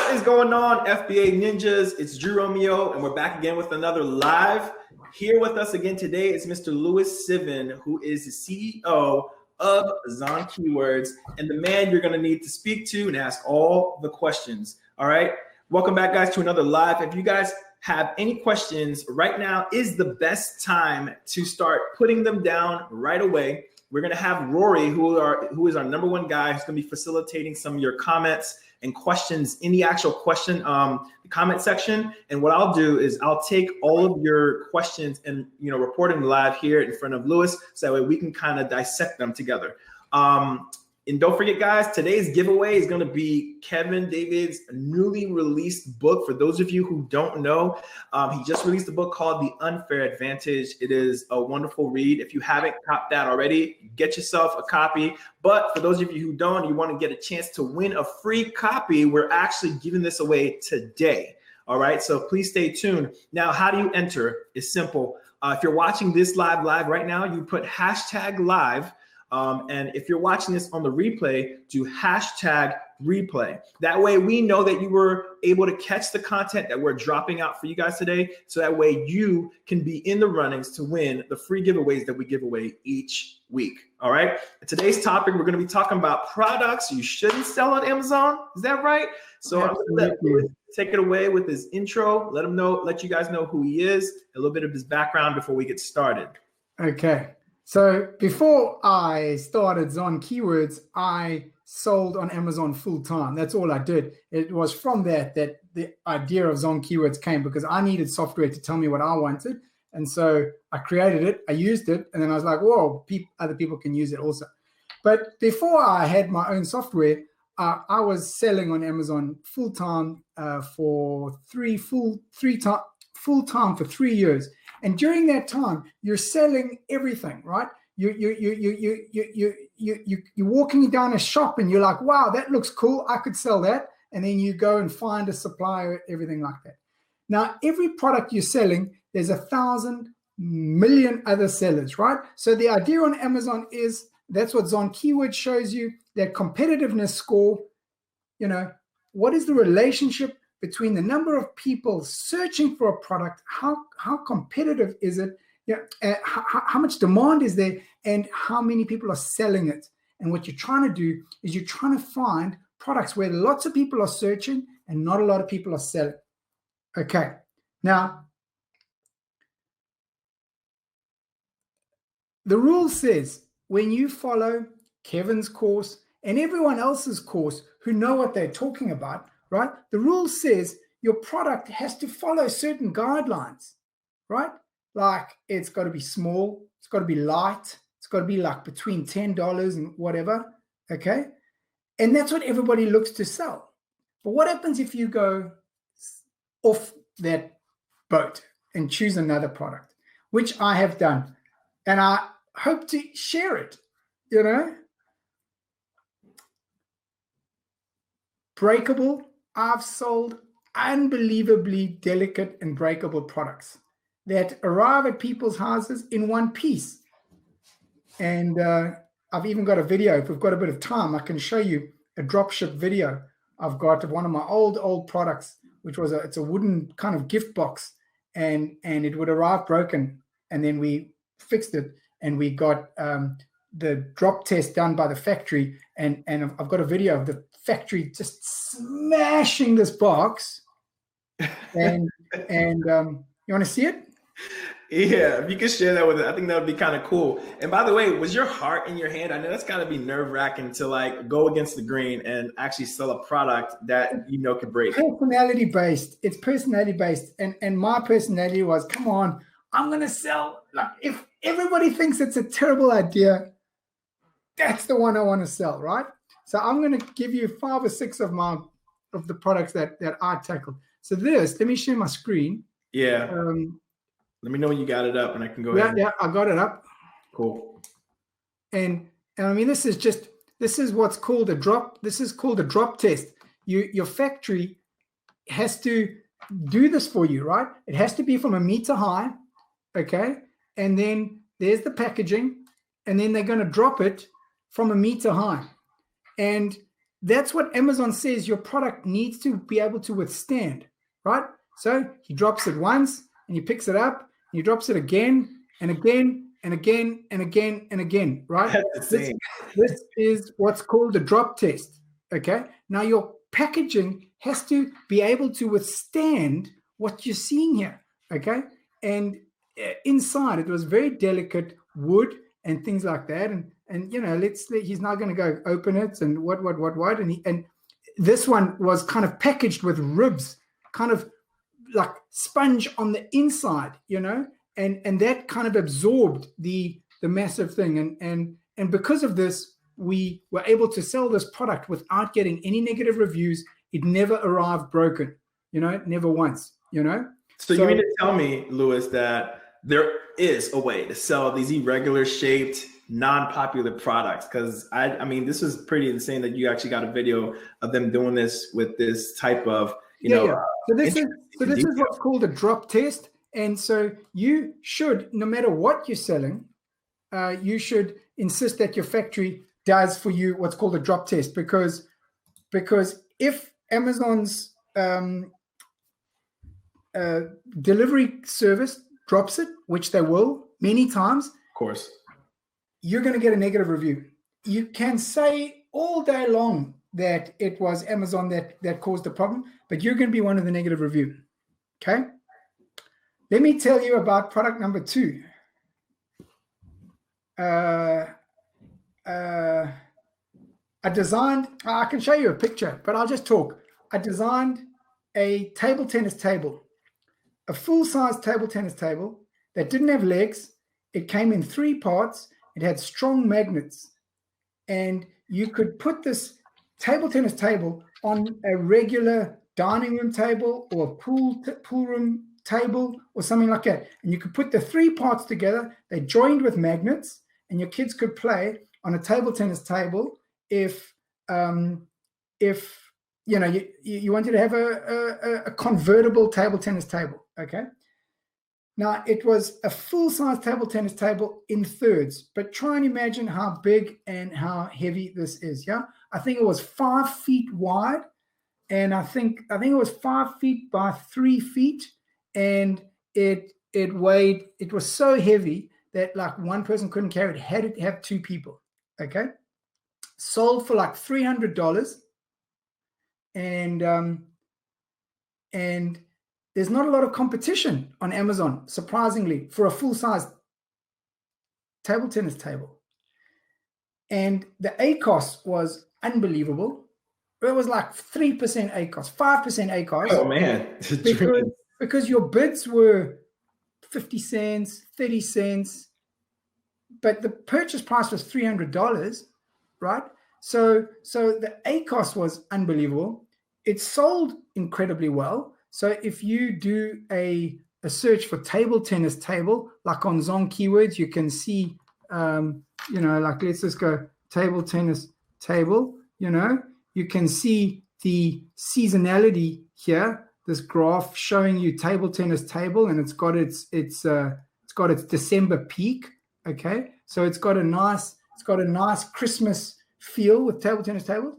What is going on, FBA Ninjas? It's Drew Romeo, and we're back again with another live. Here with us again today is Mr. Louis Sivan, who is the CEO of Zonbase Keywords, and the man you're going to need to speak to and ask all the questions. All right. Welcome back, guys, to another live. If you guys have any questions, right now is the best time to start putting them down right away. We're going to have Rory, who is our number one guy, who's going to be facilitating some of your comments and questions in the actual question comment section. And what I'll do is I'll take all of your questions and report them live here in front of Louis, so that way we can kind of dissect them together. And don't forget, guys, today's giveaway is going to be Kevin David's newly released book. For those of you who don't know, he just released a book called The Unfair Advantage. It is a wonderful read. If you haven't copped that already, get yourself a copy. But for those of you who don't, you want to get a chance to win a free copy, we're actually giving this away today. All right, so please stay tuned. Now, how do you enter? It's simple. If you're watching this live right now, you put #live. And if you're watching this on the replay, do #replay. That way we know that you were able to catch the content that we're dropping out for you guys today. So that way you can be in the runnings to win the free giveaways that we give away each week. All right. Today's topic, we're going to be talking about products you shouldn't sell on Amazon. Is that right? So I'm going to let Louis take it away with his intro. Let you guys know who he is, a little bit of his background before we get started. Okay. So before I started Zonbase Keywords, I sold on Amazon full time. That's all I did. It was from that the idea of Zonbase Keywords came, because I needed software to tell me what I wanted. And so I created it, I used it, and then I was like, whoa, other people can use it also. But before I had my own software, I was selling on Amazon full time for full time for 3 years. And during that time, you're selling everything, right? You're walking down a shop and you're like, wow, that looks cool. I could sell that. And then you go and find a supplier, everything like that. Now, every product you're selling, there's 1,000 million other sellers, right? So the idea on Amazon is, that's what Zonbase Keywords shows you, that competitiveness score. What is the relationship between the number of people searching for a product, how competitive is it, how much demand is there, and how many people are selling it. And what you're trying to do is you're trying to find products where lots of people are searching and not a lot of people are selling. Okay, now, the rule says when you follow Kevin's course and everyone else's course who know what they're talking about, right? The rule says your product has to follow certain guidelines, right? Like it's got to be small, it's got to be light, it's got to be like between $10 and whatever, okay? And that's what everybody looks to sell. But what happens if you go off that boat and choose another product, which I have done, and I hope to share it, Breakable. I've sold unbelievably delicate and breakable products that arrive at people's houses in one piece. And I've even got a video. If we've got a bit of time, I can show you a dropship video I've got of one of my old products, which was it's a wooden kind of gift box, and it would arrive broken, and then we fixed it, and we got the drop test done by the factory, and I've got a video of the factory just smashing this box, and you want to see it? Yeah, if you could share that with us, I think that would be kind of cool. And by the way, was your heart in your hand? I know that's got to be nerve-wracking to like go against the grain and actually sell a product that could break. Personality-based. It's personality-based, and my personality was, come on, I'm gonna sell. Like, if everybody thinks it's a terrible idea, that's the one I want to sell, right? So I'm going to give you 5 or 6 of the products that I tackled. So let me share my screen. Yeah. Let me know when you got it up and I can go ahead. Yeah, I got it up. Cool. And I mean, this is what's called a drop. This is called a drop test. Your factory has to do this for you, right? It has to be from 1 meter high. Okay. And then there's the packaging, and then they're going to drop it from 1 meter high. And that's what Amazon says your product needs to be able to withstand, right? So he drops it once and he picks it up and he drops it again and again and again and again and again, right? That's insane. This is what's called the drop test, okay? Now your packaging has to be able to withstand what you're seeing here, okay? And inside it was very delicate wood and things like that, and you know, he's now going to go open it and what, and this one was kind of packaged with ribs, kind of like sponge on the inside, you know, and that kind of absorbed the massive thing, and because of this, we were able to sell this product without getting any negative reviews. It never arrived broken, you know, never once, you know. So you mean to tell me, Louis, that there is a way to sell these irregular shaped, non-popular products? Because I mean, this was pretty insane that you actually got a video of them doing this with this type of, you know. Yeah. So this is what's called a drop test. And so you should, no matter what you're selling, you should insist that your factory does for you what's called a drop test, because if Amazon's delivery service drops it, which they will many times, of course, you're going to get a negative review. You can say all day long that it was Amazon that caused the problem, but you're going to be one of the negative review. Okay. Let me tell you about product number 2. I designed, I can show you a picture, but I'll just talk. I designed a table tennis table, a full-size table tennis table that didn't have legs. It came in 3 parts. It had strong magnets, and you could put this table tennis table on a regular dining room table or a pool room table or something like that. And you could put the 3 parts together. They joined with magnets, and your kids could play on a table tennis table if you know you wanted to have a convertible table tennis table. Okay. Now it was a full-size table tennis table in thirds, but try and imagine how big and how heavy this is. Yeah, I think it was 5 feet wide, and I think it was 5 feet by 3 feet, and it weighed. It was so heavy that like one person couldn't carry it. Had to have 2 people. Okay, sold for like $300, and there's not a lot of competition on Amazon, surprisingly, for a full-size table tennis table. And the ACOS was unbelievable. It was like 3% ACOS, 5% ACOS. Oh, man. because your bids were 50 cents, 30 cents, but the purchase price was $300, right? So the ACOS was unbelievable. It sold incredibly well. So if you do a search for table tennis table, like on Zon Keywords, you can see, you know, like let's just go table tennis table, you know, you can see the seasonality here, this graph showing you table tennis table, and it's got its December peak. Okay. So it's got a nice Christmas feel with table tennis tables.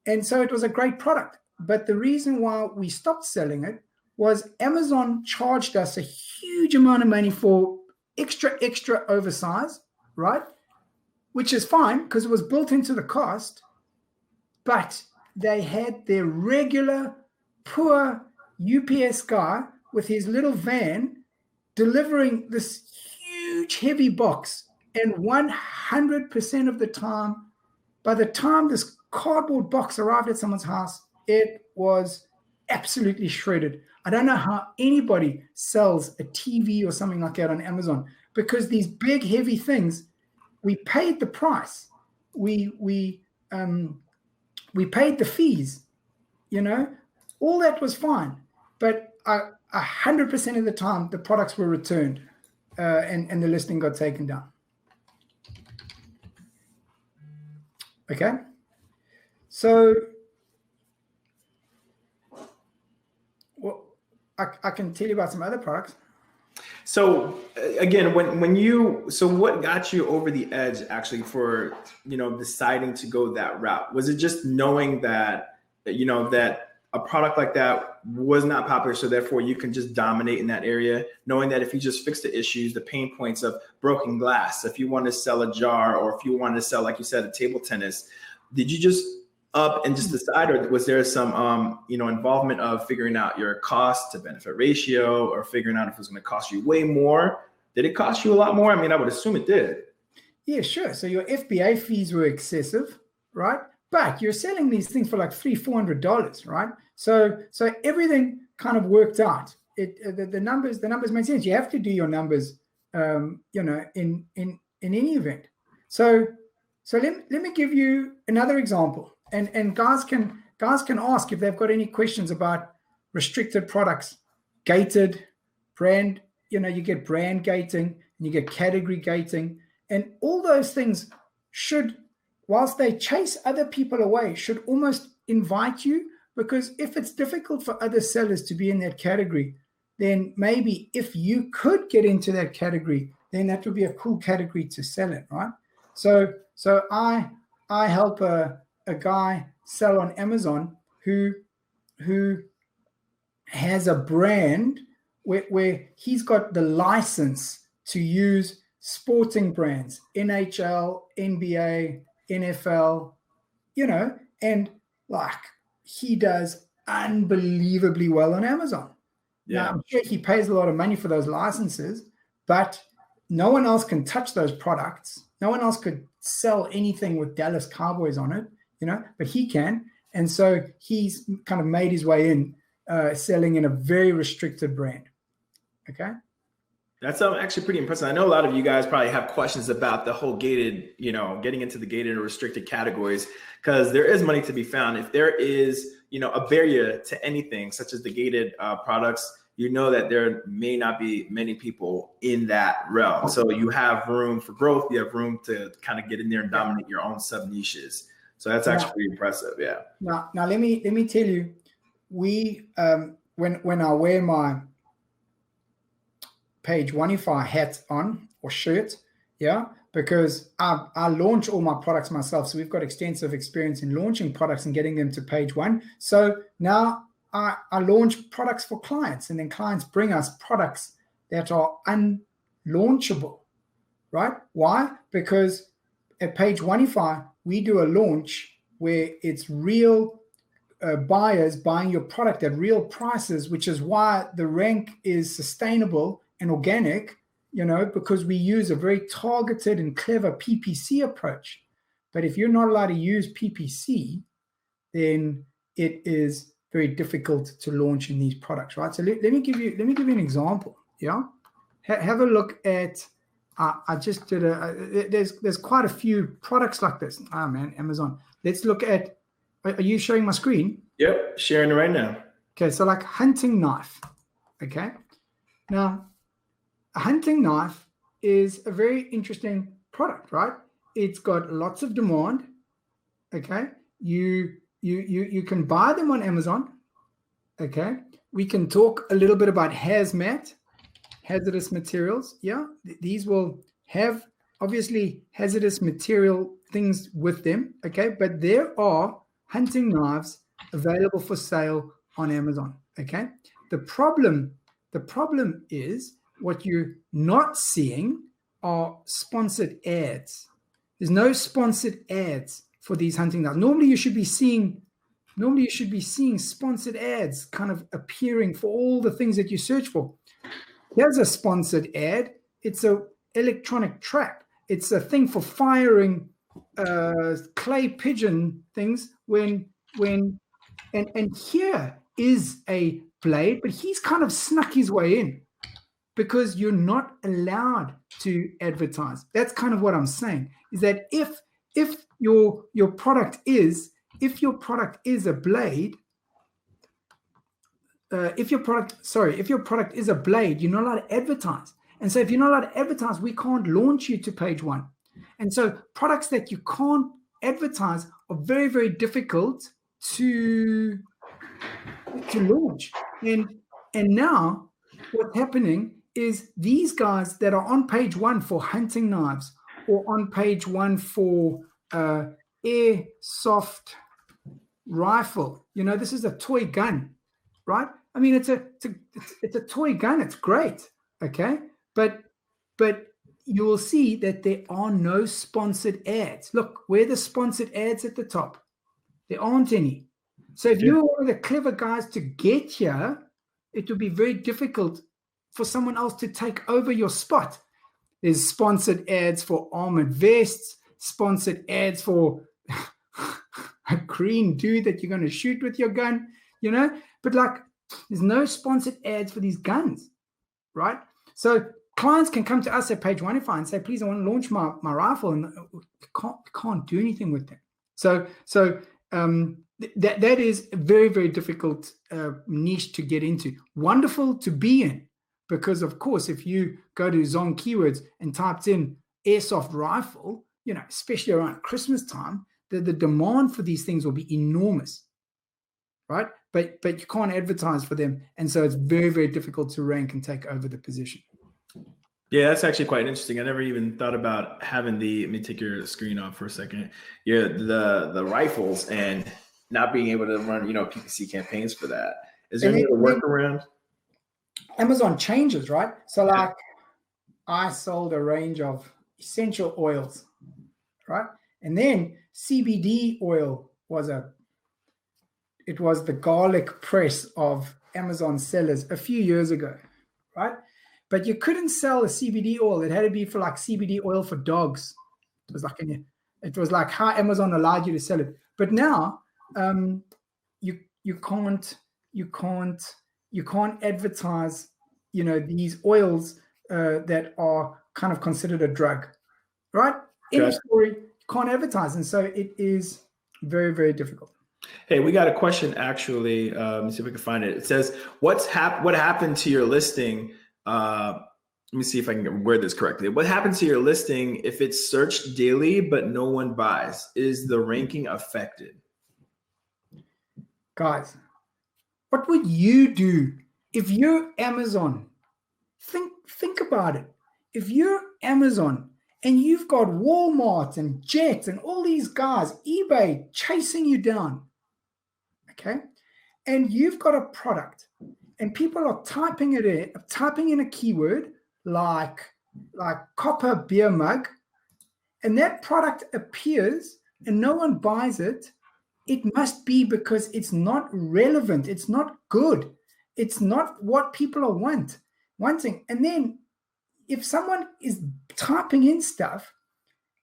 And so it was a great product. But the reason why we stopped selling it was Amazon charged us a huge amount of money for extra oversize, right? Which is fine because it was built into the cost, but they had their regular poor UPS guy with his little van delivering this huge heavy box. And 100% of the time, by the time this cardboard box arrived at someone's house, it was absolutely shredded. I don't know how anybody sells a TV or something like that on Amazon, because these big, heavy things, we paid the price. We paid the fees, you know, all that was fine. But 100% of the time, the products were returned and the listing got taken down. Okay. So I can tell you about some other products. So again, what got you over the edge actually for, deciding to go that route? Was it just knowing that a product like that was not popular, so therefore you can just dominate in that area, knowing that if you just fix the issues, the pain points of broken glass, if you want to sell a jar, or if you want to sell, like you said, a table tennis, did you just up and just decide, or was there some involvement of figuring out your cost to benefit ratio, or figuring out if it was going to cost you way more? Did it cost you a lot more? I mean, I would assume it did. Yeah, sure. So your FBA fees were excessive, right? But you're selling these things for like $300-400, right? So everything kind of worked out. The numbers made sense. You have to do your numbers, in any event. So let me give you another example. And guys can ask if they've got any questions about restricted products, gated brand. You get brand gating and you get category gating, and all those things should, whilst they chase other people away, should almost invite you, because if it's difficult for other sellers to be in that category, then maybe if you could get into that category, then that would be a cool category to sell in, right? So I help a guy sell on Amazon who has a brand where he's got the license to use sporting brands, NHL, NBA, NFL, and like he does unbelievably well on Amazon. Yeah. Now, I'm sure he pays a lot of money for those licenses, but no one else can touch those products. No one else could sell anything with Dallas Cowboys on it, but he can. And so he's kind of made his way in selling in a very restricted brand. Okay. That's actually pretty impressive. I know a lot of you guys probably have questions about the whole gated, getting into the gated or restricted categories, because there is money to be found. If there is, a barrier to anything such as the gated products, that there may not be many people in that realm. So you have room for growth. You have room to kind of get in there and dominate your own sub niches. So that's actually pretty impressive. Yeah. Now let me tell you, we when I wear my Page Oneify hat on or shirt, because I launch all my products myself. So we've got extensive experience in launching products and getting them to page one. So now I launch products for clients, and then clients bring us products that are unlaunchable, right? Why? Because at Page Oneify, we do a launch where it's real buyers buying your product at real prices, which is why the rank is sustainable and organic, because we use a very targeted and clever PPC approach. But if you're not allowed to use PPC, then it is very difficult to launch in these products, right? So let me give you an example. Yeah, have a look at. I just did there's quite a few products like this. Amazon. Let's look at. Are you showing my screen? Yep, sharing it right now. Okay, so like hunting knife. Okay, now. A hunting knife is a very interesting product, right? It's got lots of demand. Okay, you can buy them on Amazon. Okay, we can talk a little bit about hazmat, hazardous materials. Yeah, these will have obviously hazardous material things with them. Okay, but there are hunting knives available for sale on Amazon. Okay, the problem is, what you're not seeing are sponsored ads. There's no sponsored ads for these hunting knives. Normally you should be seeing sponsored ads kind of appearing for all the things that you search for. Here's a sponsored ad. It's a electronic trap. It's a thing for firing clay pigeon things and here is a blade, but he's kind of snuck his way in, because you're not allowed to advertise. That's kind of what I'm saying, is that if your product is a blade, if your product is a blade, you're not allowed to advertise. And so if you're not allowed to advertise, we can't launch you to page one. And so products that you can't advertise are very, very difficult to launch. And now what's happening is these guys that are on page 1 for hunting knives or on page 1 for airsoft rifle. You know, this is a toy gun, right? I mean, it's a toy gun. It's great, okay? But you will see that there are no sponsored ads. Look, where are the sponsored ads at the top? There aren't any. So if you're one of the clever guys to get here, it would be very difficult for someone else to take over your spot. There's sponsored ads for armored vests, sponsored ads for a green dude that you're going to shoot with your gun, you know, but like there's no sponsored ads for these guns, right? So clients can come to us at page 1 and say, please, I want to launch my rifle, and can't do anything with that. So that is a very, very difficult niche to get into. Wonderful to be in, because of course, if you go to Zon Keywords and typed in airsoft rifle, you know, especially around Christmas time, the demand for these things will be enormous, right? But you can't advertise for them, and so it's very, very difficult to rank and take over the position. Yeah, that's actually quite interesting. I never even thought about having let me take your screen off for a second. Yeah, the rifles and not being able to run, you know, PPC campaigns for that. Is there any workaround? Amazon changes, right? So like I sold a range of essential oils, right? And then CBD oil was the garlic press of Amazon sellers a few years ago, right? But you couldn't sell a CBD oil. It had to be for like CBD oil for dogs. It was like how Amazon allowed you to sell it. But now you can't advertise, you know, these oils that are kind of considered a drug, right? Any story, you can't advertise, and so it is very, very difficult. Hey, we got a question actually. Let me see if we can find it. It says, what happened to your listing? Let me see if I can word this correctly. What happens to your listing if it's searched daily but no one buys? Is the ranking affected? Guys, what would you do if you're Amazon? Think about it. If you're Amazon and you've got Walmart and Jet and all these guys, eBay chasing you down, okay? And you've got a product and people are typing in a keyword like copper beer mug, and that product appears and no one buys it, it must be because it's not relevant. It's not good. It's not what people are wanting. And then if someone is typing in stuff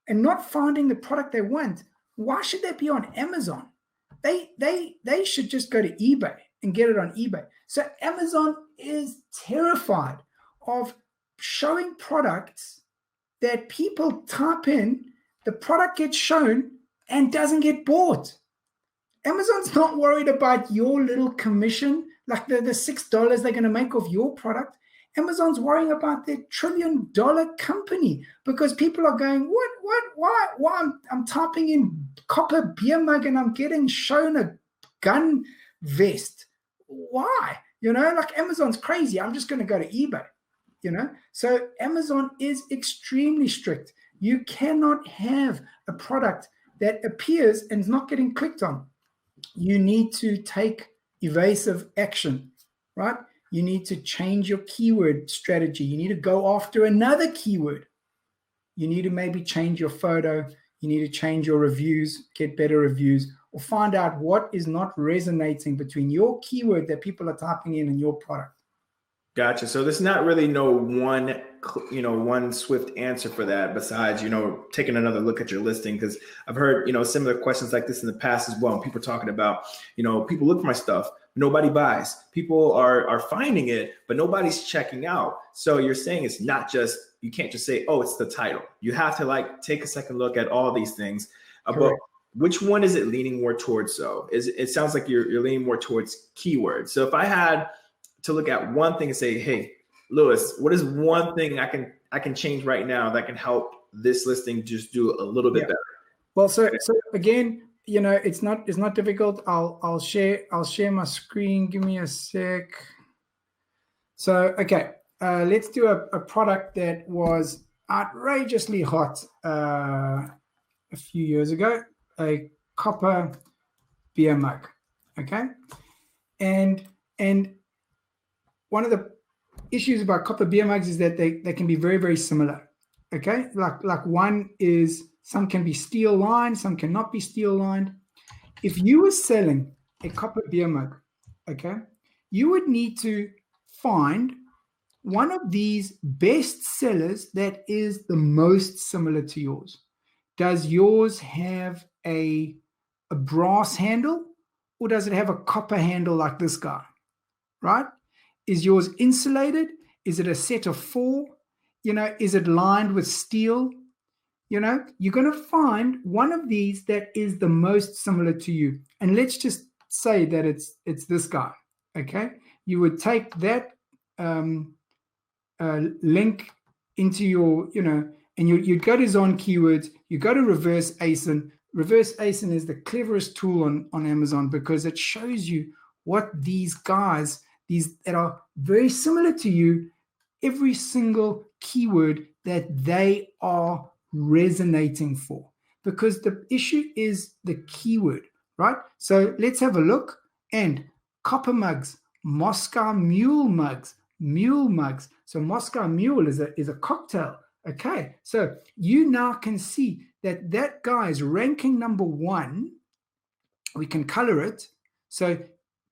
and not finding the product they want, why should they be on Amazon? They should just go to eBay and get it on eBay. So Amazon is terrified of showing products that people type in, the product gets shown and doesn't get bought. Amazon's not worried about your little commission, like the $6 they're going to make off your product. Amazon's worrying about their $1 trillion company, because people are going, why? I'm typing in copper beer mug and I'm getting shown a gun vest. Why? You know, like Amazon's crazy. I'm just going to go to eBay, you know? So Amazon is extremely strict. You cannot have a product that appears and is not getting clicked on. You need to take evasive action, right? You need to change your keyword strategy. You need to go after another keyword. You need to maybe change your photo. You need to change your reviews, get better reviews, or find out what is not resonating between your keyword that people are typing in and your product. Gotcha. So there's not really no one swift answer for that besides, taking another look at your listing. Because I've heard, similar questions like this in the past as well. And people talking about, people look for my stuff, nobody buys. People are finding it, but nobody's checking out. So you're saying it's not just, you can't just say, oh, it's the title. You have to take a second look at all these things. But which one is it leaning more towards? So it sounds like you're leaning more towards keywords. So if I had to look at one thing and say, hey, Lewis, what is one thing I can change right now that can help this listing just do a little bit better? Well, so again, it's not difficult. I'll share my screen. Give me a sec. So, okay. let's do a product that was outrageously hot a few years ago, a copper beer mug. Okay. And one of the issues about copper beer mugs is that they can be very, very similar. Okay. Like one is, some can be steel lined, some cannot be steel lined. If you were selling a copper beer mug, okay, you would need to find one of these best sellers that is the most similar to yours. Does yours have a brass handle, or does it have a copper handle like this guy, right? Is yours insulated? Is it a set of 4? Is it lined with steel? You're going to find one of these that is the most similar to you. And let's just say that it's this guy, okay? You would take that link into your, and you'd go to Zon Keywords, you go to Reverse ASIN. Reverse ASIN is the cleverest tool on Amazon because it shows you what these guys, these that are very similar to you, every single keyword that they are resonating for. Because the issue is the keyword, right? So let's have a look. And copper mugs, Moscow Mule mugs. So Moscow Mule is a cocktail. Okay, so you now can see that guy is ranking number 1. We can color it. So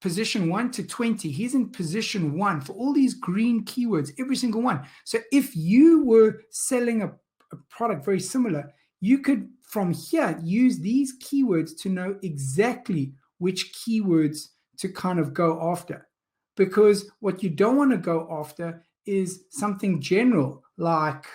position 1 to 20, he's in position 1 for all these green keywords, every single one. So if you were selling a product very similar, you could from here use these keywords to know exactly which keywords to kind of go after. Because what you don't want to go after is something general like,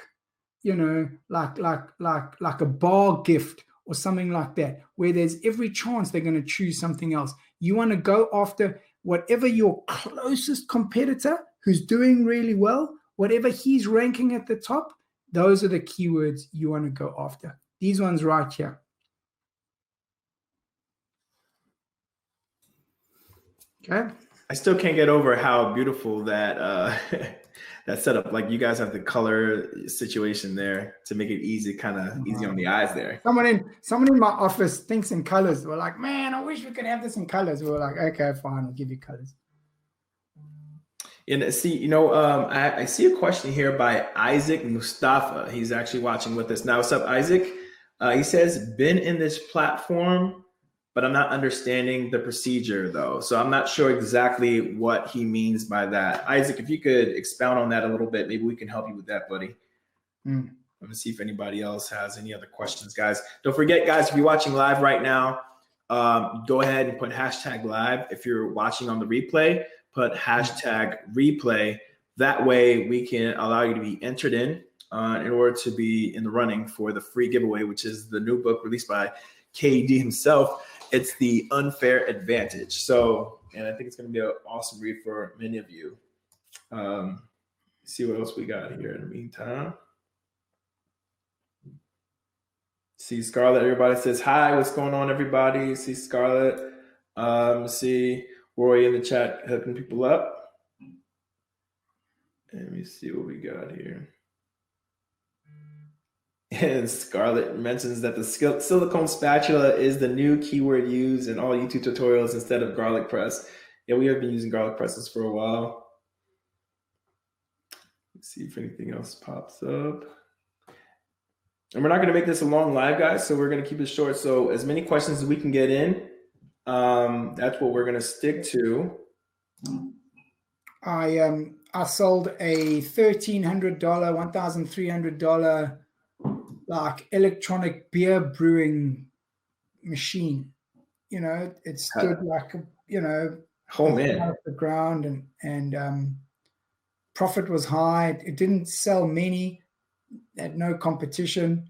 like a bar gift or something like that, where there's every chance they're going to choose something else. You want to go after whatever your closest competitor who's doing really well, whatever he's ranking at the top, those are the keywords you want to go after. These ones right here. Okay. I still can't get over how beautiful that that setup. Like you guys have the color situation there to make it easy, kind of easy on the eyes there. Someone in my office thinks in colors. We're like, man, I wish we could have this in colors. We're like, okay, fine, we'll give you colors. And see, I see a question here by Isaac Mustafa. He's actually watching with us now. What's up, Isaac? He says, been in this platform, but I'm not understanding the procedure though. So I'm not sure exactly what he means by that. Isaac, if you could expound on that a little bit, maybe we can help you with that, buddy. Let me see if anybody else has any other questions, guys. Don't forget, guys, if you're watching live right now, go ahead and put #live. If you're watching on the replay, put #replay. That way we can allow you to be entered in order to be in the running for the free giveaway, which is the new book released by KD himself. It's The Unfair Advantage. So, and I think it's going to be an awesome read for many of you. See what else we got here in the meantime. See Scarlet, everybody says hi. What's going on, everybody? See Scarlet. See Roy in the chat hooking people up. Let me see what we got here. And Scarlett mentions that the silicone spatula is the new keyword used in all YouTube tutorials instead of garlic press. Yeah, we have been using garlic presses for a while. Let's see if anything else pops up. And we're not going to make this a long live, guys, so we're going to keep it short. So as many questions as we can get in, that's what we're going to stick to. I sold a $1,300, $1,300 like electronic beer brewing machine. It stood like oh man, off the ground, and profit was high. It didn't sell many, had no competition.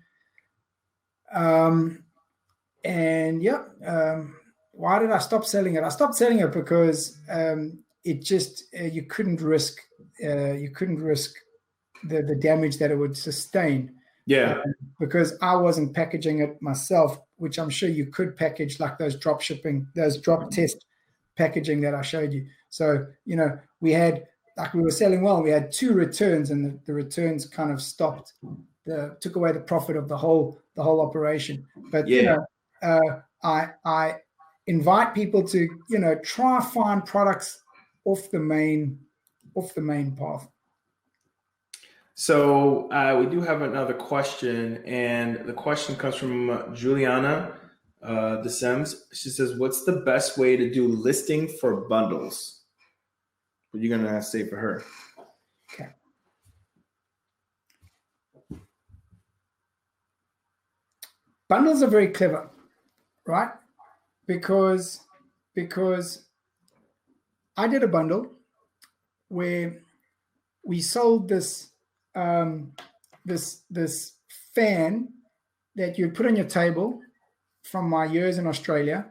Why did I stop selling it? I stopped selling it because it just you couldn't risk the damage that it would sustain. Yeah, because I wasn't packaging it myself, which I'm sure you could package like those drop test packaging that I showed you. So we had like we were selling well. We had 2 returns, and the returns kind of stopped, took away the profit of the whole operation. But I invite people to try find products off the main path. So we do have another question, and the question comes from Juliana DeSems. She says, "What's the best way to do listing for bundles?" What are you gonna say for her? Okay. Bundles are very clever, right? Because I did a bundle where we sold this this fan that you'd put on your table from my years in Australia,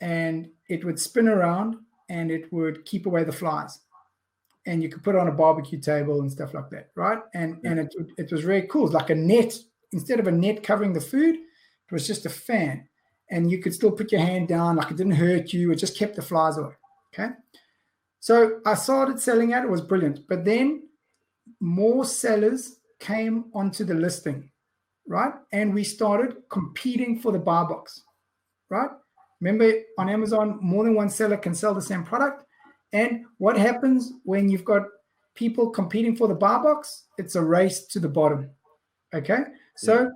and it would spin around and it would keep away the flies. And you could put it on a barbecue table and stuff like that, right? And it was very cool. It's like a net. Instead of a net covering the food, it was just a fan. And you could still put your hand down, like it didn't hurt you. It just kept the flies away, okay? So I started selling it. It was brilliant. But then more sellers came onto the listing, right? And we started competing for the buy box, right? Remember, on Amazon, more than one seller can sell the same product. And what happens when you've got people competing for the buy box? It's a race to the bottom, okay? So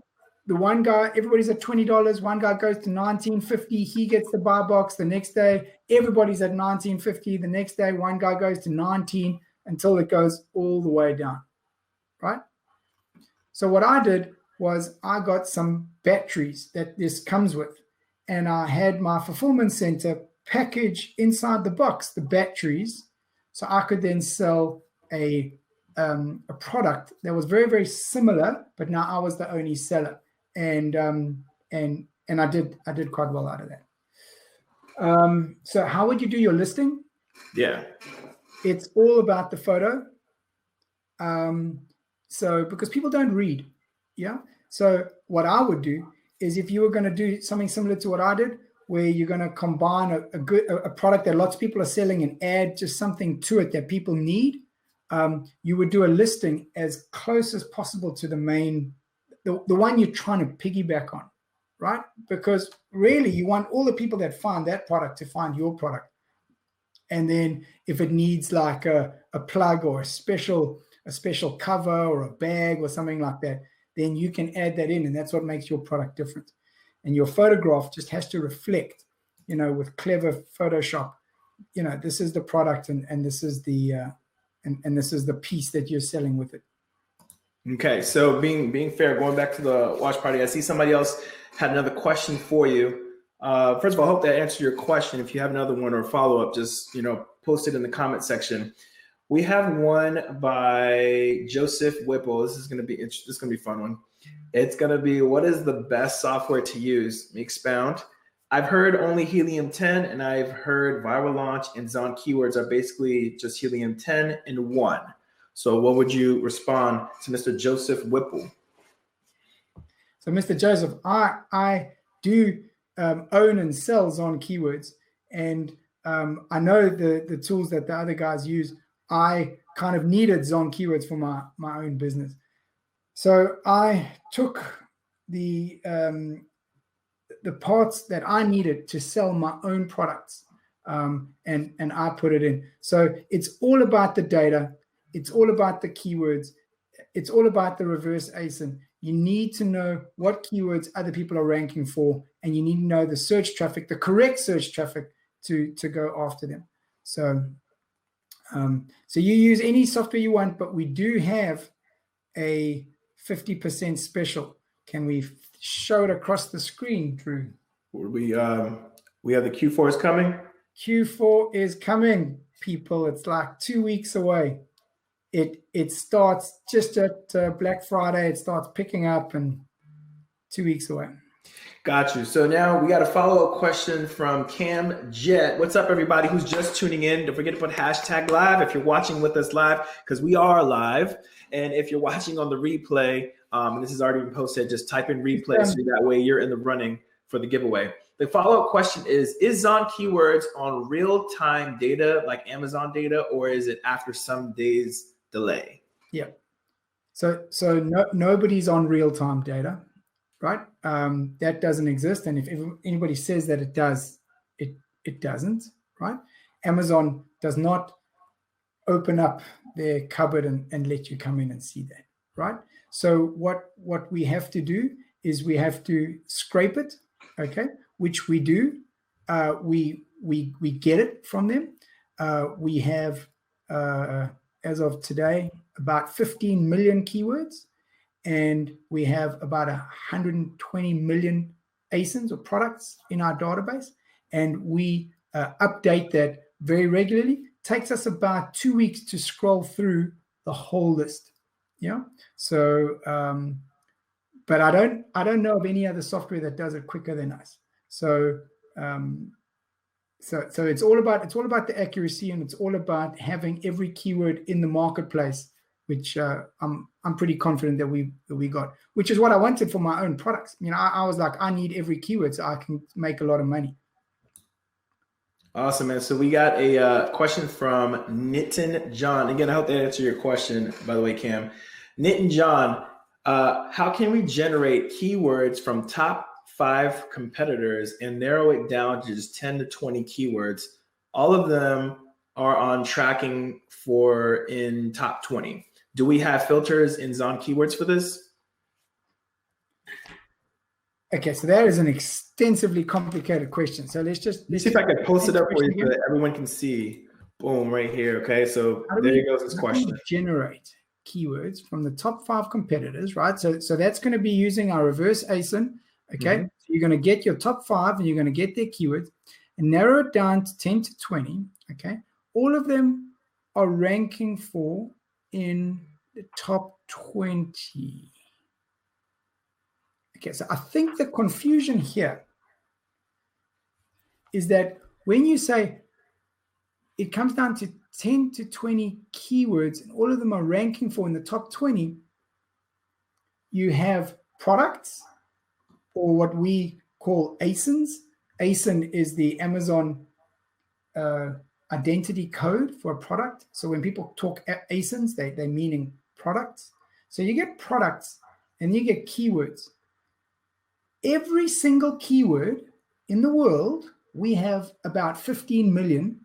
the one guy, everybody's at $20. One guy goes to $19.50. He gets the buy box. The next day, everybody's at $19.50. The next day, one guy goes to $19 until it goes all the way down, right? So what I did was I got some batteries that this comes with, and I had my fulfillment center package inside the box the batteries, so I could then sell a product that was very, very similar, but now I was the only seller, and I did quite well out of that. So how would you do your listing? Yeah, it's all about the photo. So because people don't read, yeah. So what I would do is, if you were going to do something similar to what I did, where you're going to combine a product that lots of people are selling and add just something to it that people need, you would do a listing as close as possible to the main, the one you're trying to piggyback on, right? Because really you want all the people that find that product to find your product. And then if it needs like a plug or a special cover or a bag or something like that, then you can add that in, and that's what makes your product different. And your photograph just has to reflect, with clever Photoshop, this is the product, and this is the and this is the piece that you're selling with it. Okay, so being fair, going back to the watch party, I see somebody else had another question for you. First of all, I hope that answered your question. If you have another one or follow up, just post it in the comment section. We have one by Joseph Whipple. This is going to be interesting. This is going to be a fun one. It's going to be, what is the best software to use? Expound. I've heard only Helium 10, and I've heard Viral Launch and Zon Keywords are basically just Helium 10 in one. So what would you respond to Mr. Joseph Whipple? So Mr. Joseph, I do own and sell Zon Keywords, and I know the tools that the other guys use. I kind of needed Zon Keywords for my own business. So I took the parts that I needed to sell my own products, and I put it in. So it's all about the data. It's all about the keywords. It's all about the reverse ASIN. You need to know what keywords other people are ranking for, and you need to know the search traffic, the correct search traffic to go after them. So you use any software you want, but we do have a 50% special. Can we show it across the screen, Drew? We have the Q4 is coming. Q4 is coming, people. It's like 2 weeks away. It starts just at Black Friday. It starts picking up, and 2 weeks away. Got you. So now we got a follow-up question from Cam Jet. What's up, everybody who's just tuning in? Don't forget to put hashtag live if you're watching with us live, because we are live. And if you're watching on the replay, and this has already been posted, just type in replay so that way you're in the running for the giveaway. The follow-up question is Zon Keywords on real-time data like Amazon data, or is it after some days delay? Yeah. So nobody's on real-time data, right? That doesn't exist. And if anybody says that it does, it doesn't, right? Amazon does not open up their cupboard and let you come in and see that, right? So what we have to do is we have to scrape it, okay, which we do. We get it from them. We have, as of today, about 15 million keywords, and we have about 120 million ASINs or products in our database, and we update that very regularly. Takes us about 2 weeks to scroll through the whole list. Yeah. So, but I don't know of any other software that does it quicker than us. So, so it's all about the accuracy, and it's all about having every keyword in the marketplace, which I'm pretty confident that we got, which is what I wanted for my own products. You know, I was like, I need every keyword so I can make a lot of money. Awesome, man. So we got a question from Nitin John. Again, I hope that answered your question, by the way, Cam. Nitin John, how can we generate keywords from top 5 competitors and narrow it down to just 10 to 20 keywords? All of them are on tracking for in top 20. Do we have filters in Zon Keywords for this? Okay, so that is an extensively complicated question. So let's see if I can post it up for you so that everyone can see. Boom, right here. Okay, so there you go. This question. Generate keywords from the top 5 competitors, right? So that's going to be using our reverse ASIN. Okay, so you're going to get your top 5 and you're going to get their keywords and narrow it down to 10 to 20. Okay, all of them are ranking for in the top 20. Okay, so I think the confusion here is that when you say it comes down to 10 to 20 keywords and all of them are ranking for in the top 20, you have products, or what we call ASINs. ASIN is the Amazon identity code for a product. So when people talk ASINs, they're meaning products. So you get products and you get keywords. Every single keyword in the world, we have about 15 million.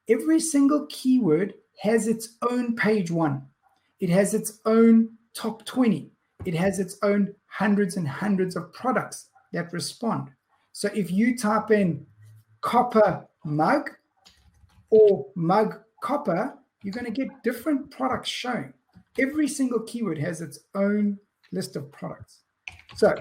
Every single keyword has its own page 1. It has its own top 20. It has its own hundreds and hundreds of products that respond. So if you type in copper mug or mug copper, you're going to get different products showing. Every single keyword has its own list of products. So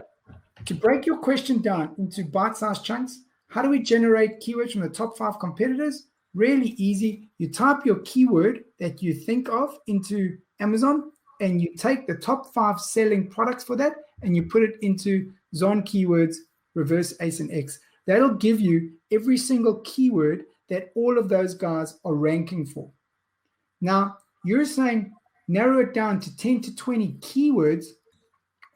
to break your question down into bite-sized chunks, how do we generate keywords from the top 5 competitors? Really easy. You type your keyword that you think of into Amazon, and you take the top 5 selling products for that, and you put it into Zon Keywords Reverse ASIN X. That'll give you every single keyword that all of those guys are ranking for. Now, you're saying narrow it down to 10 to 20 keywords.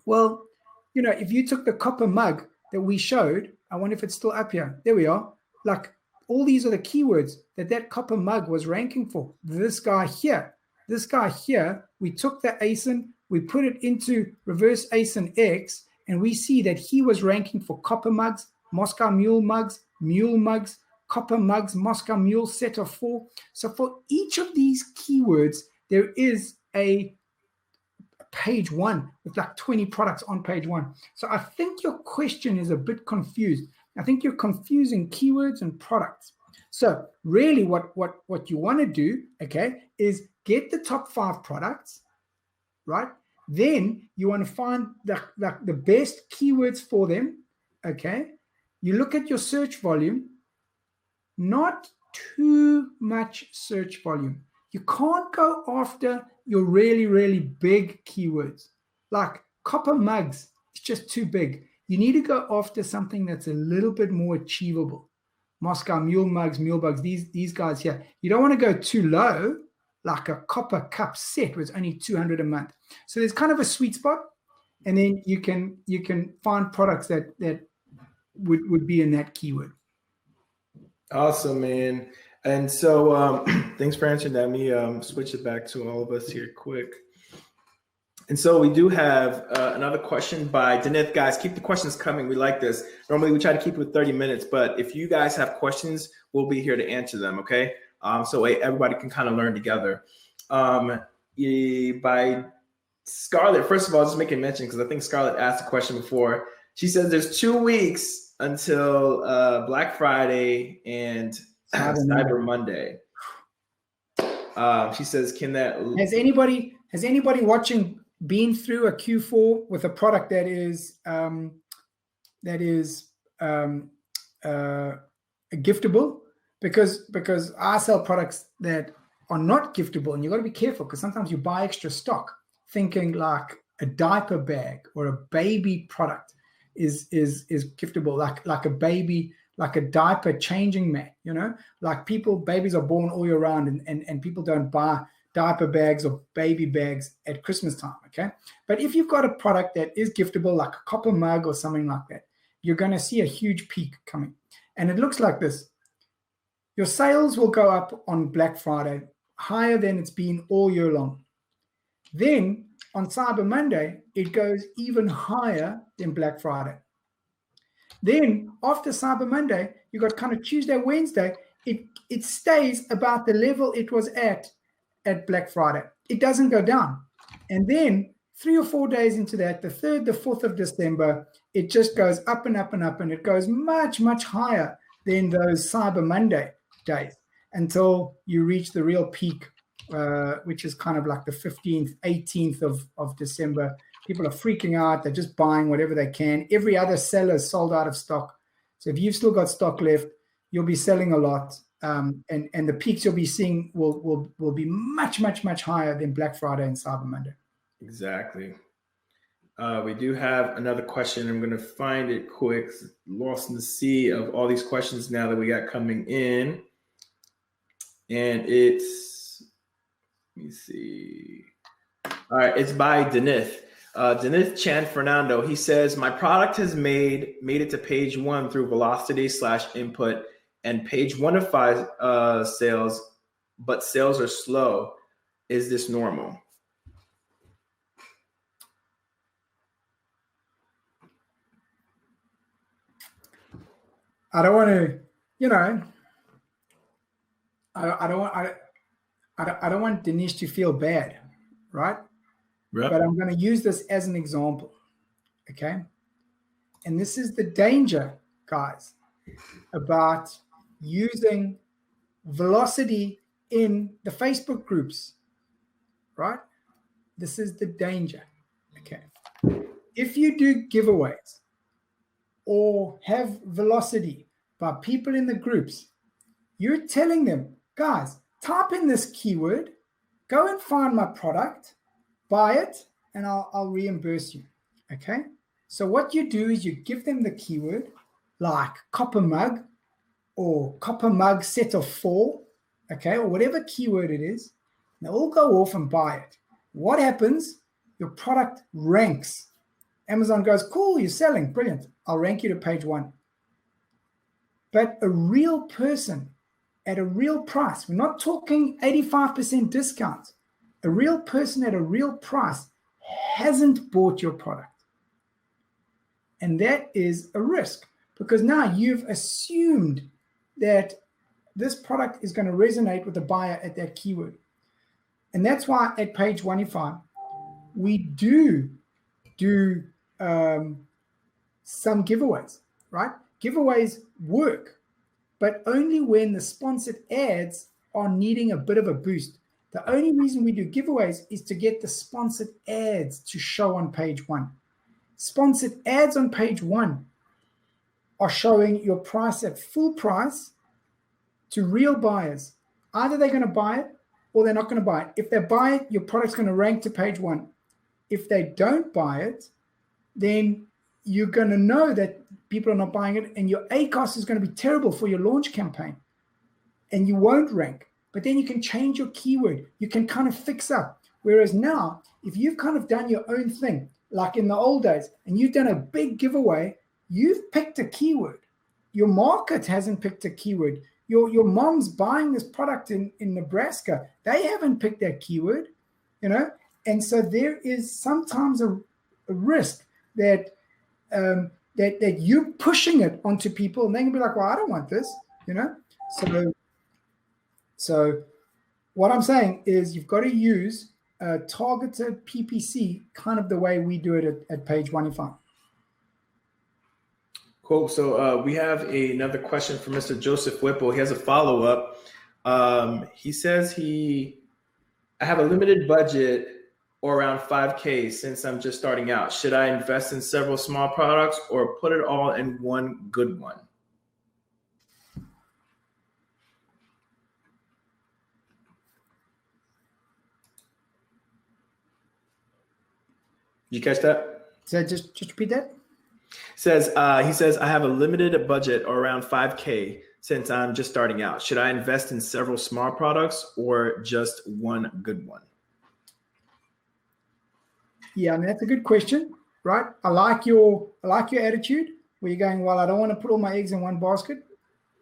Well, you know, if you took the copper mug that we showed, I wonder if it's still up here. There we are. Like, all these are the keywords that copper mug was ranking for. This guy here, we took the ASIN, we put it into Reverse ASIN X, and we see that he was ranking for copper mugs, Moscow mule mugs, copper mugs, Moscow mule set of 4. So for each of these keywords, there is a page 1 with like 20 products on page 1. So I think your question is a bit confused. I think you're confusing keywords and products. So really what you want to do, okay, is get the top 5 products, right? Then you want to find the best keywords for them, okay? You look at your search volume, not too much search volume. You can't go after your really, really big keywords. Like copper mugs, it's just too big. You need to go after something that's a little bit more achievable. Moscow mule mugs, mule bugs, these guys here. You don't want to go too low, like a copper cup set where it's only $200 a month. So there's kind of a sweet spot, and then you can find products that would be in that keyword. Awesome, man. And so thanks for answering that. Let me switch it back to all of us here quick. And so we do have another question by Denith. Guys, keep the questions coming. We like this. Normally we try to keep it with 30 minutes, but if you guys have questions, we'll be here to answer them, okay? So everybody can kind of learn together. By Scarlet, first of all, just making mention because I think Scarlet asked a question before. She says there's 2 weeks until Black Friday and Cyber Monday. She says, can that... Has anybody watching been through a Q4 with a product that is giftable? Because I sell products that are not giftable, and you've got to be careful because sometimes you buy extra stock thinking like a diaper bag or a baby product is giftable, like a baby, like a diaper changing mat, like babies are born all year round and people don't buy diaper bags or baby bags at Christmas time, okay? But if you've got a product that is giftable, like a copper mug or something like that, you're going to see a huge peak coming. And it looks like this. Your sales will go up on Black Friday, higher than it's been all year long. Then on Cyber Monday, it goes even higher than Black Friday. Then after Cyber Monday, you got kind of Tuesday, Wednesday, it stays about the level it was at Black Friday. It doesn't go down. And then 3 or 4 days into that, the 3rd, the 4th of December, it just goes up and up and up, and it goes much, much higher than those Cyber Monday days until you reach the real peak, which is kind of like the 15th, 18th of December. People are freaking out. They're just buying whatever they can. Every other seller is sold out of stock. So if you've still got stock left, you'll be selling a lot. And the peaks you'll be seeing will be much, much, much higher than Black Friday and Cyber Monday. Exactly. We do have another question. I'm going to find it quick. Lost in the sea of all these questions now that we got coming in. And it's, let me see. All right, it's by Denith. Denith Chan Fernando. He says, my product has made it to page 1 through velocity/input and page 1 of 5 sales, but sales are slow. Is this normal? I don't want to, I don't want Dinesh to feel bad, right? Yep. But I'm going to use this as an example, okay? And this is the danger, guys, about using velocity in the Facebook groups, right? This is the danger, okay? If you do giveaways or have velocity by people in the groups, you're telling them, guys, type in this keyword, go and find my product, buy it, and I'll reimburse you, okay? So what you do is you give them the keyword, like copper mug or copper mug set of 4, okay, or whatever keyword it is. They'll all go off and buy it. What happens? Your product ranks. Amazon goes, cool, you're selling, brilliant. I'll rank you to page 1. But a real person at a real price, we're not talking 85% discounts. A real person at a real price hasn't bought your product. And that is a risk because now you've assumed that this product is going to resonate with the buyer at that keyword. And that's why at page 105, we do some giveaways, right? Giveaways work, but only when the sponsored ads are needing a bit of a boost. The only reason we do giveaways is to get the sponsored ads to show on page 1. Sponsored ads on page 1 are showing your price at full price to real buyers. Either they're going to buy it or they're not going to buy it. If they buy it, your product's going to rank to page 1. If they don't buy it, then you're going to know that people are not buying it and your ACOS is going to be terrible for your launch campaign and you won't rank. But then you can change your keyword. You can kind of fix up. Whereas now, if you've kind of done your own thing, like in the old days, and you've done a big giveaway, you've picked a keyword. Your market hasn't picked a keyword. Your mom's buying this product in Nebraska. They haven't picked that keyword, you know? And so there is sometimes a risk that that you're pushing it onto people, and they can be like, well, I don't want this, you know? So what I'm saying is you've got to use targeted PPC kind of the way we do it at Page 105. Cool. So we have another question from Mr. Joseph Whipple. He has a follow-up. He says I have a limited budget or around 5K since I'm just starting out. Should I invest in several small products or put it all in one good one? Did you catch that? So just repeat that. He says, I have a limited budget or around 5K since I'm just starting out. Should I invest in several small products or just one good one? Yeah, I mean, that's a good question, right? I like your attitude where you're going, well, I don't want to put all my eggs in one basket,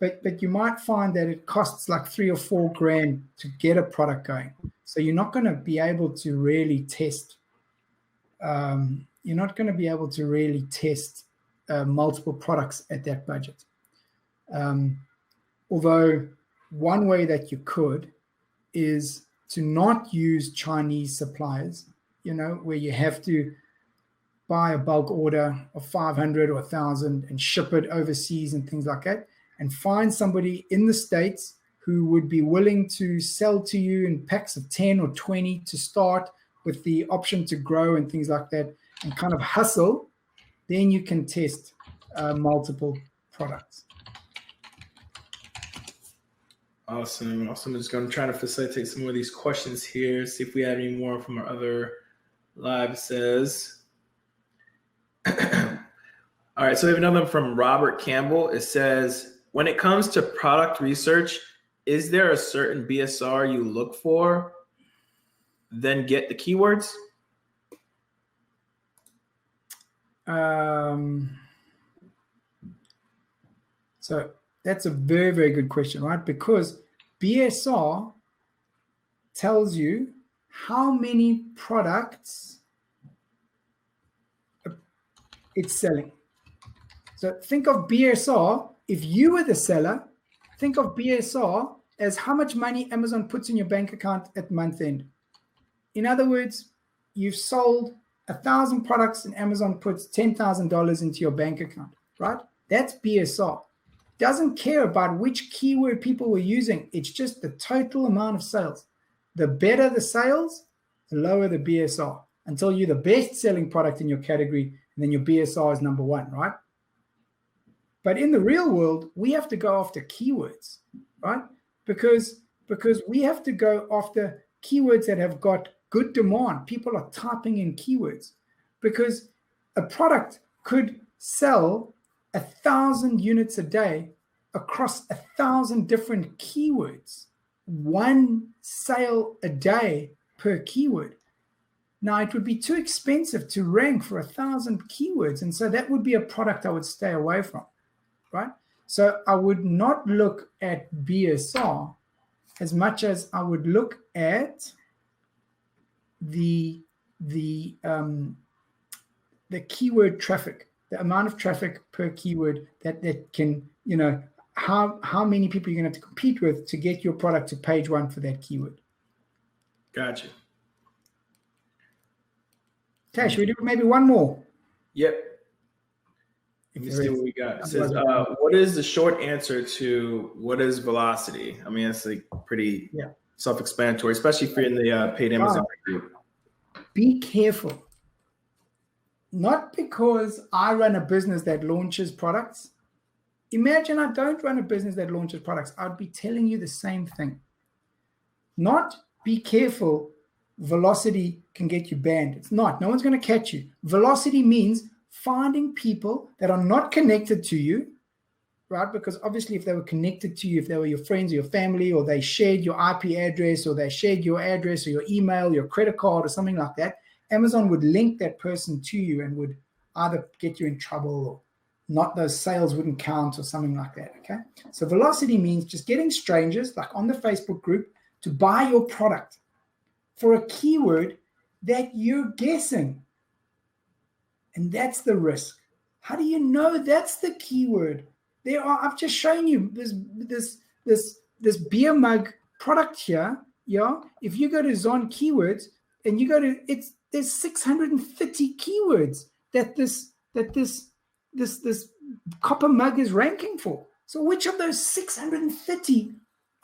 but you might find that it costs like $3 or $4 grand to get a product going. So you're not going to be able to really test. You're not going to be able to really test multiple products at that budget. Although one way that you could is to not use Chinese suppliers, you know, where you have to buy a bulk order of 500 or 1,000 and ship it overseas and things like that, and find somebody in the States who would be willing to sell to you in packs of 10 or 20 to start with the option to grow and things like that, and kind of hustle. Then you can test multiple products. Awesome. I'm just going to try to facilitate some more of these questions here, see if we have any more from our other live. Says, all right, so we have another one from Robert Campbell. It says, when it comes to product research, is there a certain BSR you look for, then get the keywords? So that's a very, very good question, right? Because BSR tells you how many products it's selling. So think of BSR, if you were the seller, think of BSR as how much money Amazon puts in your bank account at month end. In other words, you've sold 1,000 products and Amazon puts $10,000 into your bank account, right? That's BSR. Doesn't care about which keyword people were using. It's just the total amount of sales. The better the sales, the lower the BSR, until you're the best selling product in your category, and then your BSR is number one, right? But in the real world, we have to go after keywords, right? Because we have to go after keywords that have got good demand. People are typing in keywords, because a product could sell 1,000 units a day across 1,000 different keywords. One sale a day per keyword. Now, it would be too expensive to rank for 1,000 keywords, and so that would be a product I would stay away from, right? So I would not look at BSR as much as I would look at the keyword traffic, the amount of traffic per keyword that can, you know, how many people you're going to have to compete with to get your product to page one for that keyword. Gotcha. Okay, should we do maybe one more? Yep. Let me see what we got. It says, what is the short answer to what is velocity? I mean, it's like pretty self-explanatory, especially if you're in the paid Amazon group. Be careful. Not because I run a business that launches products. Imagine I don't run a business that launches products. I'd be telling you the same thing. Not be careful. Velocity can get you banned. It's not. No one's going to catch you. Velocity means finding people that are not connected to you, right? Because obviously if they were connected to you, if they were your friends or your family, or they shared your IP address, or they shared your address or your email, your credit card or something like that, Amazon would link that person to you and would either get you in trouble or not those sales wouldn't count or something like that. Okay. So velocity means just getting strangers, like on the Facebook group, to buy your product for a keyword that you're guessing. And that's the risk. How do you know that's the keyword? I've just shown you this beer mug product here. Yeah. If you go to Zon Keywords and you go to there's 630 keywords that this copper mug is ranking for. So which of those 630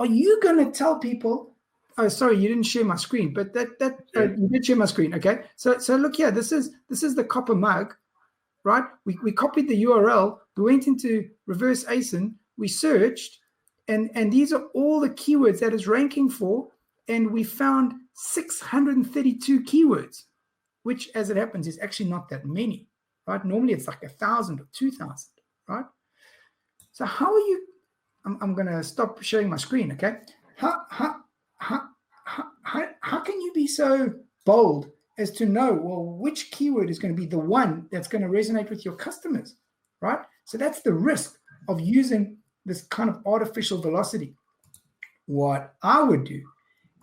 are you going to tell people? Oh, sorry, you didn't share my screen, but you did share my screen. Okay. So look here, this is the copper mug, right? We copied the URL, we went into reverse ASIN, we searched, and these are all the keywords that it's ranking for, and we found 632 keywords, which, as it happens, is actually not that many, right? Normally it's like 1,000 or 2,000, right? So how are you? I'm going to stop sharing my screen. Okay. How can you be so bold as to know, well, which keyword is going to be the one that's going to resonate with your customers, right? So that's the risk of using this kind of artificial velocity. What I would do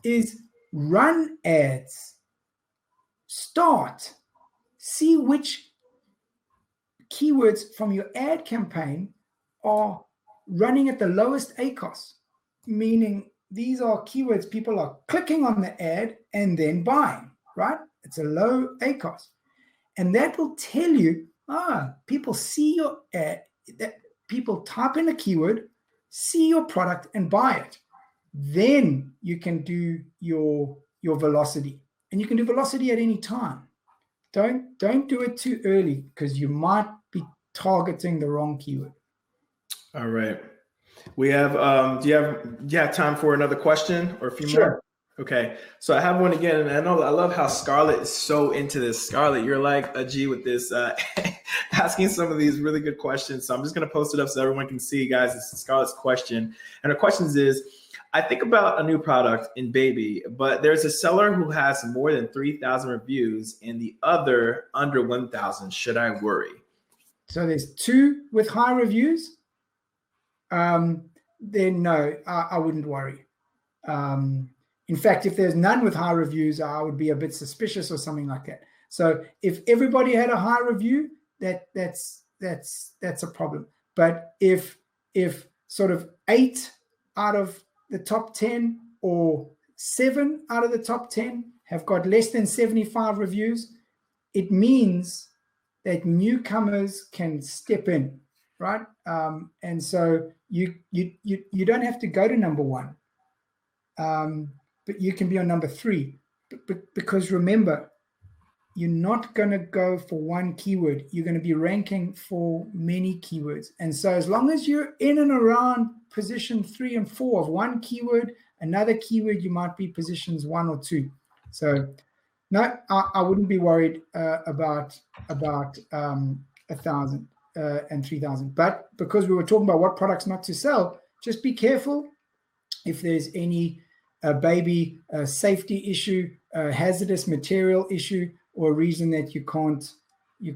is run ads, see which keywords from your ad campaign are running at the lowest ACOS, meaning these are keywords people are clicking on the ad and then buying, right? It's a low ACOS. And that will tell you, people see your ad, that people type in a keyword, see your product and buy it. Then you can do your velocity. And you can do velocity at any time. Don't do it too early because you might be targeting the wrong keyword. All right. We have, do you have time for another question or a few Sure. more? Okay. So I have one again, and I love how Scarlet is so into this. Scarlet, you're like a G with this, asking some of these really good questions. So I'm just going to post it up so everyone can see, guys. This is Scarlet's question. And her question is, I think about a new product in baby, but there's a seller who has more than 3,000 reviews and the other under 1,000. Should I worry? So there's two with high reviews. Then no, I wouldn't worry. In fact, if there's none with high reviews, I would be a bit suspicious or something like that. So if everybody had a high review, that's a problem. But if sort of 8 out of the top 10 or 7 out of the top 10 have got less than 75 reviews, it means that newcomers can step in, right? And so you don't have to go to number 1, but you can be on number 3. Because remember, you're not going to go for one keyword. You're going to be ranking for many keywords. And so as long as you're in and around position 3 and 4 of one keyword, another keyword, you might be positions 1 or 2. So no, I wouldn't be worried about 1,000 and 3,000. But because we were talking about what products not to sell, just be careful if there's any baby safety issue, hazardous material issue, or a reason that you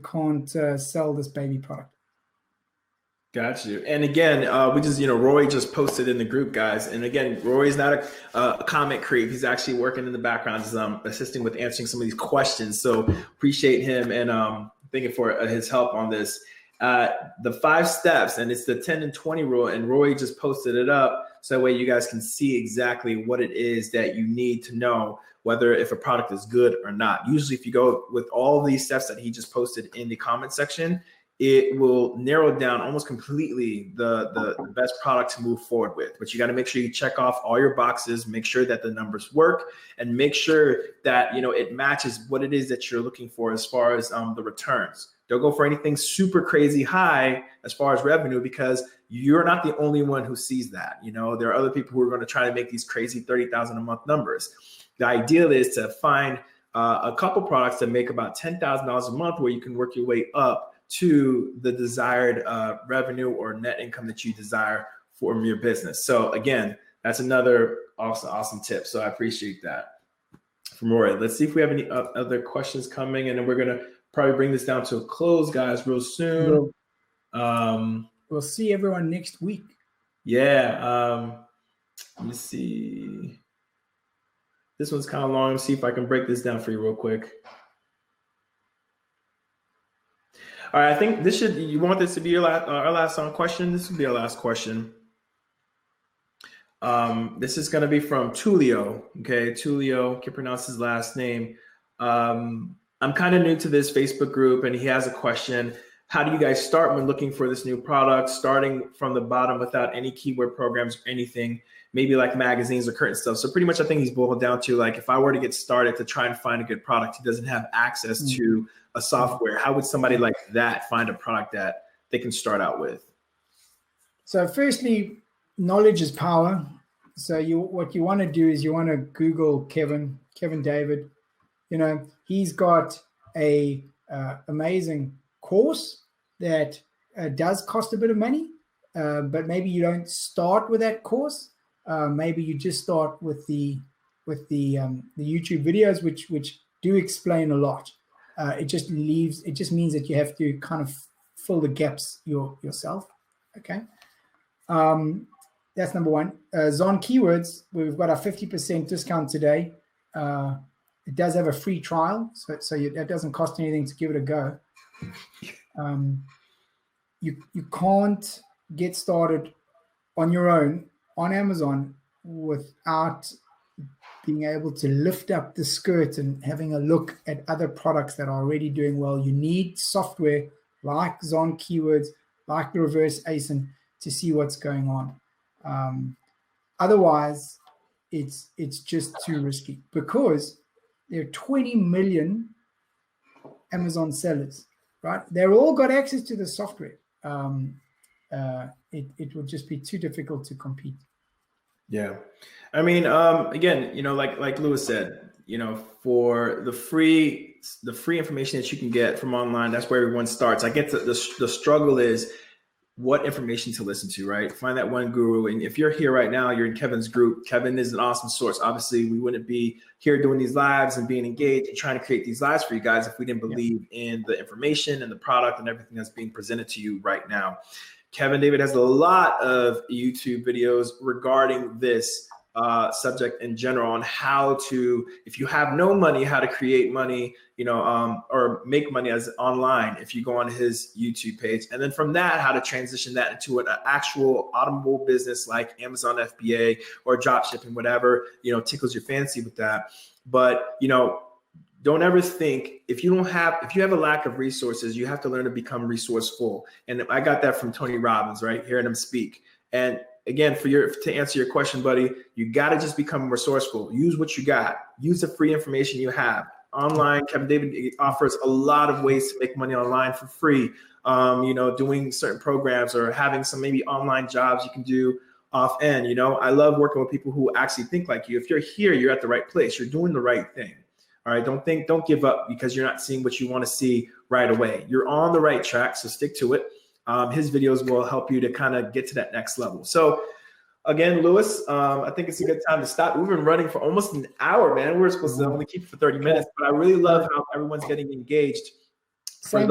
can't sell this baby product. Got you. And again, we just, Roy just posted in the group, guys. And again, Roy's not a comment creep. He's actually working in the background, assisting with answering some of these questions. So appreciate him and thanking for his help on this. The 5 steps, and it's the 10 and 20 rule. And Roy just posted it up so that way you guys can see exactly what it is that you need to know, whether if a product is good or not. Usually if you go with all these steps that he just posted in the comment section, it will narrow down almost completely the best product to move forward with. But you got to make sure you check off all your boxes, make sure that the numbers work, and make sure that it matches what it is that you're looking for as far as the returns. Don't go for anything super crazy high as far as revenue, because you're not the only one who sees that. There are other people who are going to try to make these crazy 30,000 a month numbers. The ideal is to find a couple products that make about $10,000 a month where you can work your way up to the desired revenue or net income that you desire from your business. So again, that's another awesome tip. So I appreciate that from Roy. Let's see if we have any other questions coming, and then we're going to probably bring this down to a close, guys, real soon. We'll see everyone next week. Yeah. Let me see. This one's kind of long. Let's see if I can break this down for you real quick. All right, I think this should, you want this to be your our last question? This will be our last question. This is going to be from Tulio. Okay, Tulio, can't pronounce his last name. I'm kind of new to this Facebook group, and he has a question. How do you guys start when looking for this new product, starting from the bottom without any keyword programs or anything, maybe like magazines or current stuff? So pretty much I think he's boiled down to, like, if I were to get started to try and find a good product, he doesn't have access to a software. How would somebody like that find a product that they can start out with? So firstly, knowledge is power. So what you want to do is you want to Google Kevin David. You know, he's got a amazing course that does cost a bit of money, but maybe you don't start with that course. Maybe you just start with the YouTube videos, which do explain a lot. It just means that you have to kind of fill the gaps yourself. Okay. That's number one. Zon Keywords, we've got a 50% discount today. It does have a free trial, so that doesn't cost anything to give it a go. You can't get started on your own on Amazon without being able to lift up the skirt and having a look at other products that are already doing well. You need software like Zon Keywords, like the reverse ASIN to see what's going on. Otherwise, it's just too risky, because there are 20 million Amazon sellers, right? They're all got access to the software. It would just be too difficult to compete. Yeah. I mean, again, you know, like Lewis said, you know, for the free information that you can get from online, that's where everyone starts. I get the struggle is what information to listen to, right? Find that one guru. And if you're here right now, you're in Kevin's group. Kevin is an awesome source. Obviously, we wouldn't be here doing these lives and being engaged and trying to create these lives for you guys if we didn't believe in the information and the product and everything that's being presented to you right now. Kevin David has a lot of YouTube videos regarding this subject in general, on how to, if you have no money, how to create money, you know, or make money as online if you go on his YouTube page. And then from that, how to transition that into an actual automobile business like Amazon FBA or drop shipping, whatever, you know, tickles your fancy with that. But, you know, don't ever think if you have a lack of resources, you have to learn to become resourceful. And I got that from Tony Robbins, right? Hearing him speak. And again, to answer your question, buddy, you got to just become resourceful. Use what you got. Use the free information you have. Online, Kevin David offers a lot of ways to make money online for free. You know, doing certain programs or having some maybe online jobs you can do off end. You know, I love working with people who actually think like you. If you're here, you're at the right place. You're doing the right thing. All right, don't give up because you're not seeing what you want to see right away. You're on the right track, so stick to it. His videos will help you to kind of get to that next level. So again, Lewis, I think it's a good time to stop. We've been running for almost an hour, man. We were supposed to only keep it for 30 minutes, but I really love how everyone's getting engaged. Same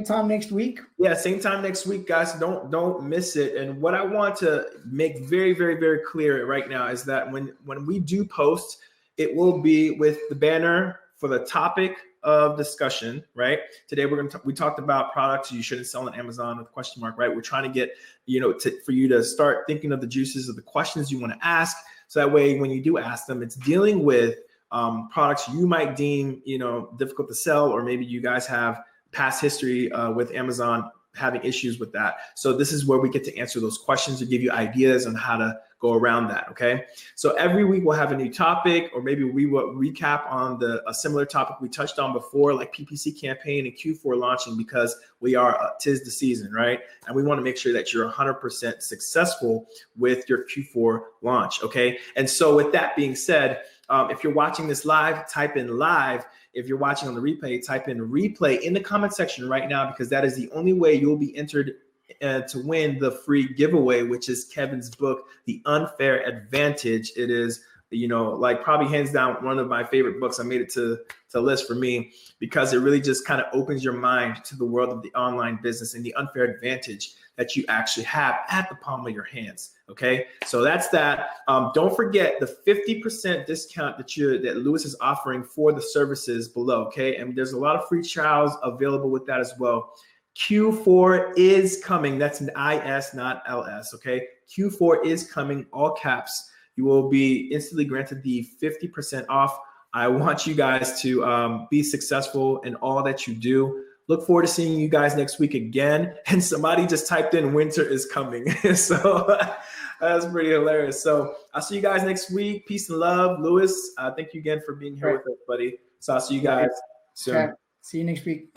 time next week. Yeah, same time next week, guys. Don't miss it. And what I want to make very, very, very clear right now is that when we do post, it will be with the banner for the topic of discussion, right? Today we talked about products you shouldn't sell on Amazon with a question mark, right? We're trying to get, you know, for you to start thinking of the juices of the questions you want to ask. So that way, when you do ask them, it's dealing with products you might deem, you know, difficult to sell, or maybe you guys have past history with Amazon having issues with that. So this is where we get to answer those questions and give you ideas on how to go around that. Okay. So every week we'll have a new topic, or maybe we will recap on a similar topic we touched on before, like PPC campaign and Q4 launching, because we are, 'tis the season, right? And we want to make sure that you're 100% successful with your Q4 launch. Okay. And so with that being said, if you're watching this live, type in live. If you're watching on the replay, type in replay in the comment section right now, because that is the only way you'll be entered to win the free giveaway, which is Kevin's book, The Unfair Advantage. It is you know, like probably hands down one of my favorite books. I made it to list for me because it really just kind of opens your mind to the world of the online business and the unfair advantage that you actually have at the palm of your hands. Okay, so that's that. Don't forget the 50% discount that Lewis is offering for the services below. Okay, and there's a lot of free trials available with that as well. Q4 is coming. That's an IS, not LS. Okay, Q4 is coming, all caps. You will be instantly granted the 50% off. I want you guys to be successful in all that you do. Look forward to seeing you guys next week again. And somebody just typed in winter is coming. So that's pretty hilarious. So I'll see you guys next week. Peace and love. Lewis, thank you again for being here with us, buddy. So I'll see you guys soon. Okay. See you next week.